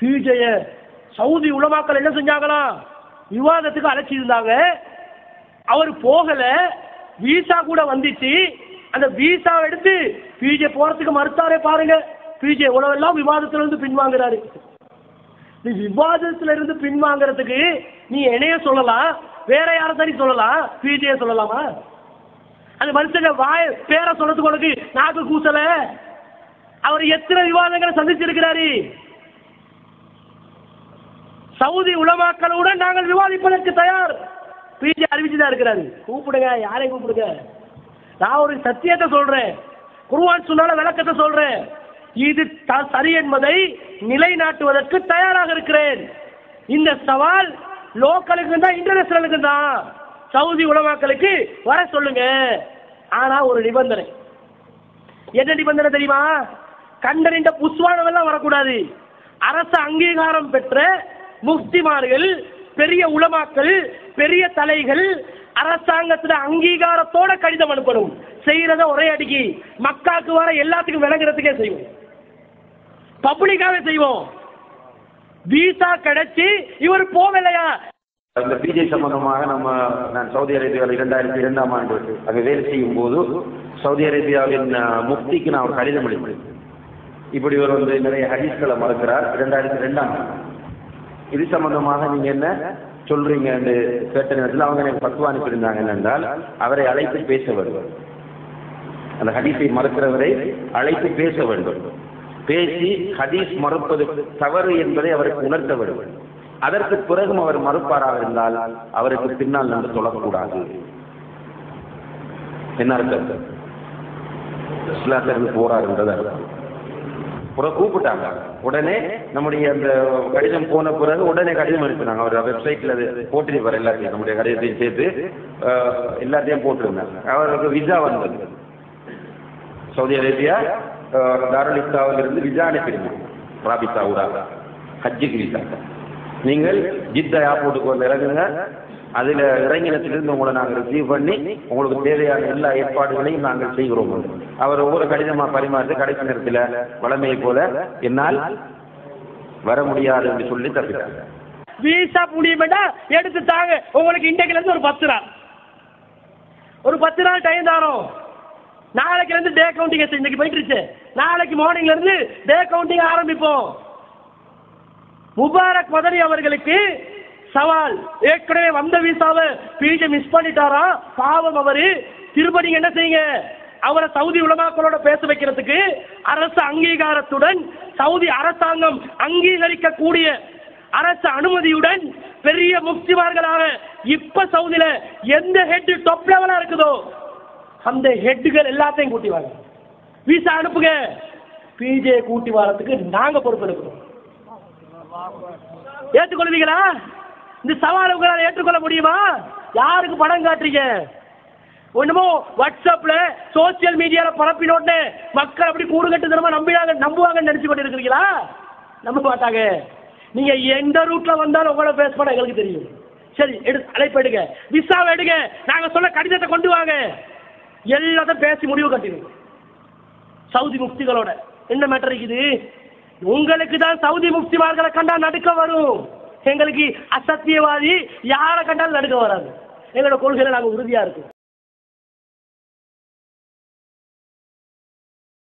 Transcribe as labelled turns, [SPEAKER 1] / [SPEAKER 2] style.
[SPEAKER 1] பிஜேய Saudi உலமாக்கள் என்ன செஞ்சாங்களாம், விவாதத்துக்கு அழைச்சிருந்தாங்க. அவர் போகல, வீசா கூட வந்துச்சு. அந்த வீசா எடுத்து பிஜே போறதுக்கு மறுத்தாரே பாருங்க. பிஜே உலகெல்லாம் விவாதத்துல இருந்து பின்வாங்குறாரு. நீ விவாதத்துல இருந்து பின்வாங்கிறதுக்கு நீ என்னைய சொல்லலாம், வேற யார சரி சொல்லலாம், பிஜே சொல்லலாமா? அந்த மனுஷங்க வாய பேரை சொல்றதுக்கு உனக்கு நாக்கு கூசல. அவர் எத்தனை விவாதங்களை சந்திச்சிருக்கிறாரு. சவுதி உலமாக்களுடன் நாங்கள் விவாதிப்பதற்கு தயார் பிஜே அறிவிச்சுதான் இருக்கிறாரு. கூப்பிடுங்க, யாரையும் கூப்பிடுங்க. நான் ஒரு சத்தியத்தை சொல்றேன், குர்ஆன் சுன்னால விளக்கத்தை சொல்றேன். இது சரி என்பதை நிலைநாட்டுவதற்கு தயாராக இருக்கிறேன். இந்த சவால் லோக்கலுக்கு தான் இன்டர்நேஷனலுக்கு தான். சவுதி உலமாக்களுக்கு வர சொல்லுங்க. ஆனா ஒரு நிபந்தனை. என்ன நிபந்தனை தெரியுமா? கண்டறிந்த புஸ்வானவெல்லாம் வரக்கூடாது. அரசு அங்கீகாரம் பெற்ற முஃப்திமார்கள், பெரிய உலமாக்கள், பெரிய தலைகள் அரசாங்கத்துல அங்கீகாரத்தோட கடிதம் அனுப்பணும். செய்யறத ஒரே அடிக்கி மக்காக்கு வர எல்லாத்துக்கும் விளங்குறதுக்கே செய்வோம், பப்ளிக்காவே செய்வோம். வீசா கிடைச்சி இவர் போகலையா?
[SPEAKER 2] இந்த பிஜே சம்பந்தமாக நான் சவுதி அரேபியாவில் 2002ஆம் ஆண்டு அங்கே வேலை செய்யும் போது சவுதி அரேபியாவின் முஃப்திக்கு நான் ஒரு கடிதம் அளித்தேன். இப்படி ஒரு நிறைய ஹதீஸ்களை மறுக்கிறார். 2002ஆம் ஆண்டு இது சம்பந்தமாக நீங்க என்ன சொல்றீங்க என்று கேட்ட நேரத்தில் அவங்க எனக்கு பத்துவா அனுப்பியிருந்தாங்க. என்னென்றால் அவரை அழைத்து பேச வேண்டும், அந்த ஹதீஸை மறுக்கிறவரை அழைத்து பேச வேண்டும். பேசி ஹதீஸ் மறுப்பது தவறு என்பதை அவருக்கு உணர்த்த வேண்டும். அதற்கு பிறகும் அவர் மறுப்பாராக இருந்தால் அவருக்கு பின்னால் நின்று சொல்லக்கூடாது. என்ன அர்த்தம்? இஸ்லாத்திற்கு போறார் என்றது அர்த்தம். கூப்பிட்டாங்க உடனே, நம்முடைய அந்த கடிதம் போன பிறகு உடனே கடிதம் அனுப்பினாங்க. அவர் வெப்சைட்ல போட்டிருப்பார் எல்லாத்தையும், நம்முடைய கடிதத்தையும் சேர்த்து எல்லாத்தையும் போட்டிருந்தாங்க. அவருக்கு விசா வந்தது. சவுதி அரேபியா தாருல் இஃப்தாவிலிருந்து விசா அனுப்பியிருந்தாங்க. ராபித்தா ஊடாக ஹஜ்ஜுக்கு விசா. நீங்கள் ஜித்தா ஏர்போர்ட்டுக்கு வந்து இறங்குங்க. அதில் இறங்கினத்திலிருந்து உங்களை நாங்கள் ரிசீவ் பண்ணி உங்களுக்கு தேவையான எல்லா ஏற்பாடுகளையும் நாங்கள் செய்கிறோம். அவர் ஒவ்வொரு கடிதமாக பரிமாற்றி கடைசி நேரத்தில் வளமையை போல என்னால் வர முடியாது என்று சொல்லி தப்பிட்டாங்க.
[SPEAKER 1] வீசா முடியுமெண்டா எடுத்து தாங்க. உங்களுக்கு இன்றைக்குல இருந்து ஒரு 10 நாள் டைம் தாரோம். நாளைக்குல இருந்து டே கவுண்டிங் இன்னைக்கு போயிட்டு, நாளைக்கு மார்னிங்ல இருந்து டே கவுண்டிங் ஆரம்பிப்போம். முபாரக் மதனி அவர்களுக்கு சவால். ஏற்கனவே வந்த வீசாவை பிஜே மிஸ் பண்ணிட்டாரா, பாவம் அவரு. திரும்ப நீங்க என்ன செய்யுங்க, அவரை சவுதி உலமாக்களோட பேச வைக்கிறதுக்கு அரசு அங்கீகாரத்துடன், சவுதி அரசாங்கம் அங்கீகரிக்கக்கூடிய அரசு அனுமதியுடன் பெரிய முஃப்திமார்களாக இப்ப சவுதியில எந்த ஹெட் டாப் லெவலா இருக்குதோ அந்த ஹெட்டுகள் எல்லாத்தையும் கூட்டி வாங்க. வீசா அனுப்புங்க. பிஜே கூட்டி வரத்துக்கு நாங்க பொறுப்பெடுக்கிறோம். ஏற்றுக்கொள்வீங்களா? இந்த சவாலை உங்களால் ஏற்றுக்கொள்ள முடியுமா? யாருக்கு படம் காட்டுறீங்க? ஒண்ணுமோ வாட்ஸ்அப்ல சோசியல் மீடியால பரப்பினோடனே மக்கள் அப்படி கூறுகட்டுத்தனமா நம்புவாங்கன்னு நினைச்சு கொண்டு இருக்கிறீங்களா? நம்ப மாட்டாங்க. நீங்க எந்த ரூட்ல வந்தாலும் உங்களோட பேச பண்ண எங்களுக்கு தெரியும். சரி, அழைப்பு எடுங்க, விசாவை எடுங்க, நாங்க சொல்ல கடிதத்தை கொண்டு வாங்க, எல்லாத்தையும் பேசி முடிவு கட்டிடுங்க. சவுதி முஃப்திகளோட என்ன மேட்டர் இருக்குது? உங்களுக்கு தான் சவுதி முஃப்திமார்களை கண்டா நடுக்க வரும். எங்களுக்கு அசத்தியவாதி யாரை கண்டாலும் நடுக்க வராது. எங்களோட கொள்கையில நாங்கள் உறுதியா இருக்கும்.